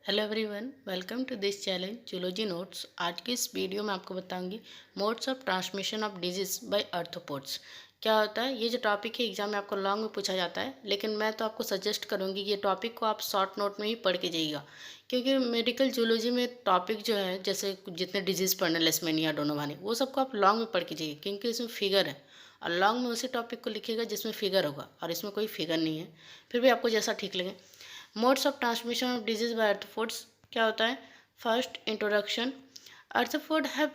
Hello everyone, welcome to this challenge zoology notes. आज की इस वीडियो में आपको बताऊंगी modes of transmission of disease by arthropods. क्या होता है ये जो टॉपिक है एग्जाम में आपको लॉन्ग में पूछा जाता है, लेकिन मैं तो आपको सजेस्ट करूंगी कि ये टॉपिक को आप शॉर्ट नोट में ही पढ़ के जाइएगा, क्योंकि मेडिकल जूलॉजी में टॉपिक जो है जैसे जितने डिजीज़ पढ़ना लेशमेनिया डोनोवानी वो सबको आप लॉन्ग में पढ़ के जाइए, क्योंकि इसमें फिगर है और लॉन्ग में उसी टॉपिक को लिखिएगा जिसमें फिगर होगा, और इसमें कोई फिगर नहीं है। फिर भी आपको जैसा ठीक लगे। Modes of transmission of disease by arthropods क्या होता है। First introduction. Arthropod have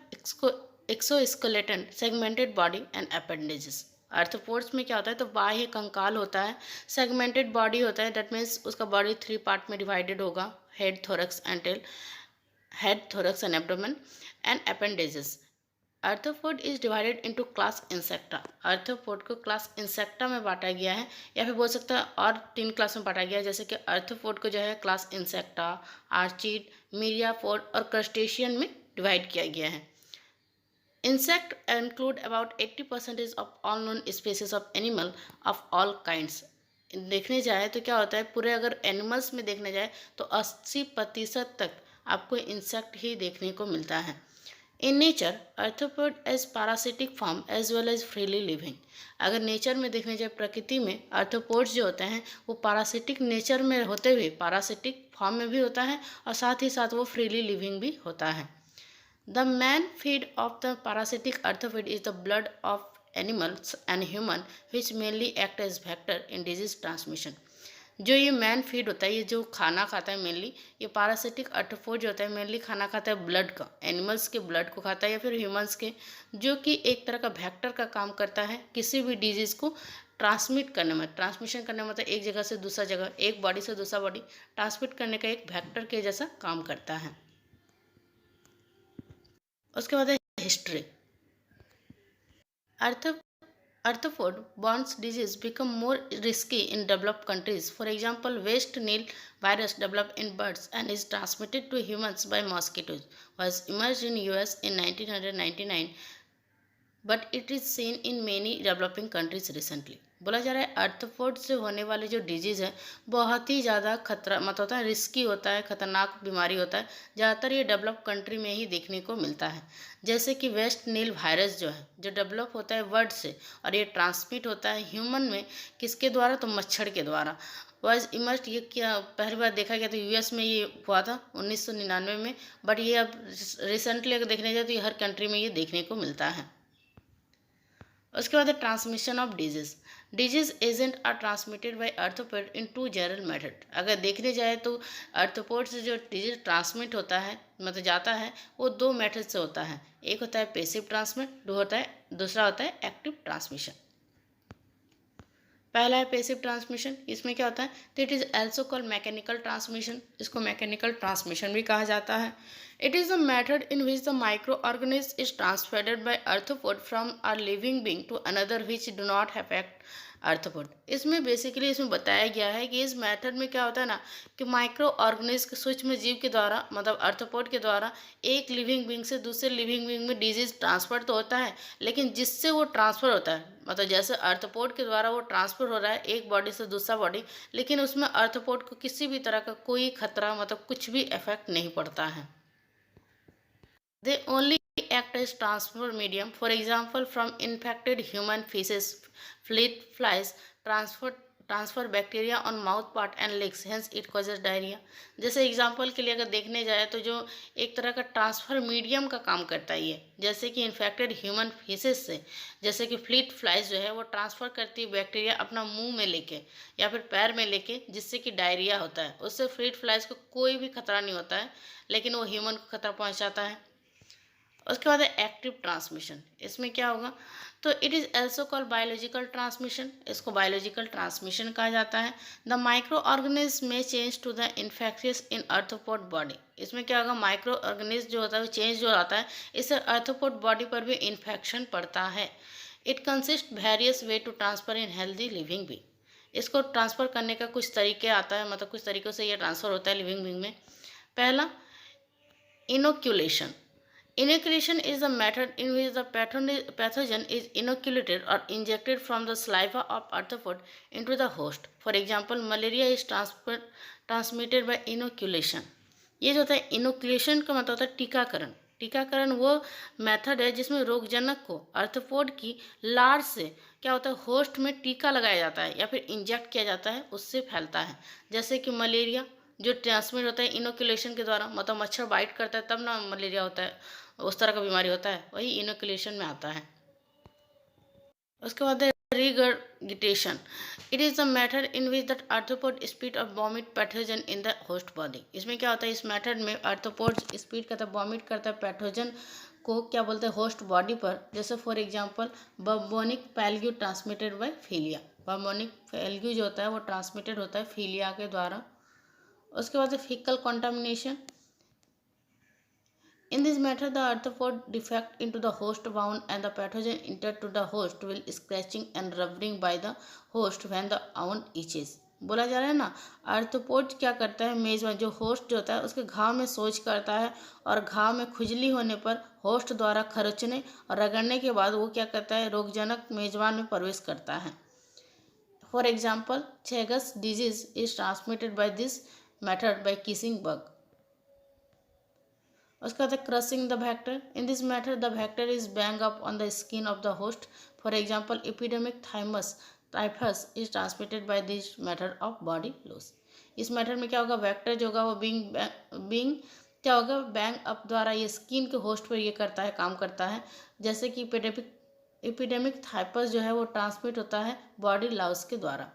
exoskeleton segmented body and appendages. Arthropods में क्या होता है, तो बाह्य कंकाल होता है, सेगमेंटेड बॉडी होता है, दैट मीन्स उसका बॉडी 3 पार्ट में डिवाइडेड होगा, head thorax and tail, head thorax and abdomen and appendages. Arthropod is divided into class insecta. Arthropod को क्लास इंसेक्टा में बांटा गया है, या फिर बोल सकता है और 3 क्लास में बांटा गया है, जैसे कि आर्थ्रोपोड को जो है क्लास इंसेक्टा, आर्चीड, मीरियापोड और क्रस्टेशियन में डिवाइड किया गया है। Insect include about 80% of all known species of animal of all kinds. देखने जाए तो क्या होता है, पूरे अगर एनिमल्स में देखने जाए तो 80% तक आपको इंसेक्ट ही देखने को मिलता है। In nature arthropod as parasitic form as well as freely living. अगर नेचर में देखने जाए, प्रकृति में आर्थ्रोपोड्स जो होते हैं वो पैरासिटिक नेचर में होते हुए पैरासिटिक फॉर्म में भी होता है, और साथ ही साथ वो फ्रीली लिविंग भी होता है। The main feed of the parasitic arthropod is the blood of animals and human which mainly act as vector in disease transmission. जो ये मैन फीड होता है, ये जो खाना खाता है मेनली, ये पैरासिटिक आर्थ्रोपोड जो होता है मेनली खाना खाता है ब्लड का, एनिमल्स के ब्लड को खाता है या फिर ह्यूमंस के, जो कि एक तरह का वेक्टर का काम करता है किसी भी डिजीज़ को ट्रांसमिट करने में। ट्रांसमिशन करने में मतलब एक जगह से दूसरा जगह, एक बॉडी से दूसरा बॉडी ट्रांसमिट करने का एक वेक्टर के जैसा काम करता है। उसके बाद है history. Earth Arthropod-borne disease become more risky in developed countries. For example, West Nile virus developed in birds and is transmitted to humans by mosquitoes. Was emerged in US in 1999, but it is seen in many developing countries recently. बोला जा रहा है arthropod से होने वाले जो disease है बहुत ही ज़्यादा खतरा मत होता है, रिस्की होता है, खतरनाक बीमारी होता है। ज़्यादातर ये डेवलप कंट्री में ही देखने को मिलता है, जैसे कि वेस्ट नील वायरस जो है, जो डेवलप होता है वर्ड से और ये ट्रांसमिट होता है ह्यूमन में, किसके द्वारा, तो मच्छर के द्वारा। वॉज इमर्ज, ये क्या पहली बार देखा गया तो यूएस में ये हुआ था 1999 में, बट ये अब रिसेंटली अगर देखने जाए तो ये हर कंट्री में ये देखने को मिलता है। उसके बाद है transmission of disease. Disease agent are transmitted by arthropod in 2 general method. अगर देखने जाए तो आर्थ्रोपोड से जो डिजीज ट्रांसमिट होता है, मतलब जाता है, वो 2 मेथड से होता है। एक होता है पैसिव ट्रांसमिट, दूसरा होता है एक्टिव ट्रांसमिशन। पहला है पैसिव ट्रांसमिशन। इसमें क्या होता है, तो it is also called mechanical transmission. इसको मैकेनिकल ट्रांसमिशन भी कहा जाता है। It is the method in which the micro organism is transferred by arthropod from our living being to another which do not affect arthropod. इसमें basically इसमें बताया गया है कि इस मेथड में क्या होता है ना, कि माइक्रो ऑर्गेनिज्म सूक्ष्म जीव के द्वारा, मतलब आर्थ्रोपोड के द्वारा एक लिविंग बींग से दूसरे लिविंग बींग में डिजीज ट्रांसफर तो होता है, लेकिन जिससे वो ट्रांसफ़र होता है, मतलब जैसे आर्थ्रोपोड के द्वारा वो ट्रांसफ़र हो रहा है एक बॉडी से दूसरा बॉडी, लेकिन उसमें आर्थ्रोपोड को किसी भी तरह का कोई खतरा, मतलब कुछ भी इफेक्ट नहीं पड़ता है। They only act as transfer medium. For example, from infected human feces, fleet flies transfer bacteria on mouth part and legs, hence it causes diarrhea. जैसे एग्जाम्पल के लिए अगर देखने जाए तो जो एक तरह का ट्रांसफ़र मीडियम का काम करता है ये, जैसे कि इन्फेक्टेड ह्यूमन फीसेस से, जैसे कि फ्लीट फ्लाइज जो है वो ट्रांसफ़र करती है बैक्टीरिया अपना मुंह में लेके या फिर पैर में लेके, जिससे कि डायरिया होता है। उससे फ्लीट फ्लाइज को कोई भी खतरा नहीं होता है, लेकिन वो ह्यूमन को खतरा पहुँचाता है। उसके बाद है एक्टिव ट्रांसमिशन। इसमें क्या होगा, तो it is also called biological transmission. इसको बायोलॉजिकल ट्रांसमिशन कहा जाता है। द माइक्रो ऑर्गेनिज्म में change to the infectious in arthropod body. इसमें क्या होगा, माइक्रो ऑर्गेनिज्म जो होता है वो चेंज जो आता है, इससे आर्थ्रोपोड बॉडी पर भी इन्फेक्शन पड़ता है। It consist various way to transfer in healthy living भी। इसको ट्रांसफ़र करने का कुछ तरीके आता है, मतलब कुछ तरीक़ों से ये ट्रांसफ़र होता है लिविंग बींग में। पहला, inoculation. Inoculation is the method in which the pathogen is inoculated or injected from the saliva of arthropod into the host. For example, malaria is transmitted by inoculation. ये जो होता है inoculation का मतलब होता है टीकाकरण। टीकाकरण वो मेथड है जिसमें रोगजनक को आर्थ्रोपोड की लार से क्या होता है होस्ट में टीका लगाया जाता है या फिर इंजेक्ट किया जाता है, उससे फैलता है। जैसे कि मलेरिया जो ट्रांसमिट होता है इनोकुलेशन के द्वारा, मतलब मच्छर बाइट करता है तब ना मलेरिया होता है, उस तरह का बीमारी होता है, वही इनोकुलेशन में आता है। उसके बाद है regurgitation. It is the method in which the arthropod spit or vomit pathogen in the host body. इसमें क्या होता है, इस मेथड में आर्थ्रोपोड स्पीट करता है, वॉमिट करता है पैथोजन को, क्या बोलते हैं, होस्ट बॉडी पर। जैसे for example bubonic plague transmitted by flea. Bubonic plague जो होता है वो ट्रांसमिटेड होता है फीलिया के द्वारा। उसके बाद faecal contamination. In this method, the arthropod defect into the host wound and the pathogen entered to the host will scratching and rubbing by the host when the wound itches. बोला जा रहा है ना, arthropod क्या करता है, मेजबान जो होस्ट जो होता है उसके घाव में सोज करता है और घाव में खुजली होने पर होस्ट द्वारा खरोचने और रगड़ने के बाद वो क्या करता है, रोगजनक मेजबान में प्रवेश करता है। For example Chagas disease is transmitted by this method by kissing bug. उसके बाद crushing the vector. In this method the vector is bang up on the skin of the host. For example epidemic thymus typhus is transmitted by this method of body louse. इस मेथड में क्या होगा, vector जो होगा वो being क्या होगा, बैंग अप द्वारा ये स्किन के होस्ट पर ये करता है, काम करता है। जैसे कि एपिडेमिक थाइपस जो है वो ट्रांसमिट होता है बॉडी लॉस के द्वारा।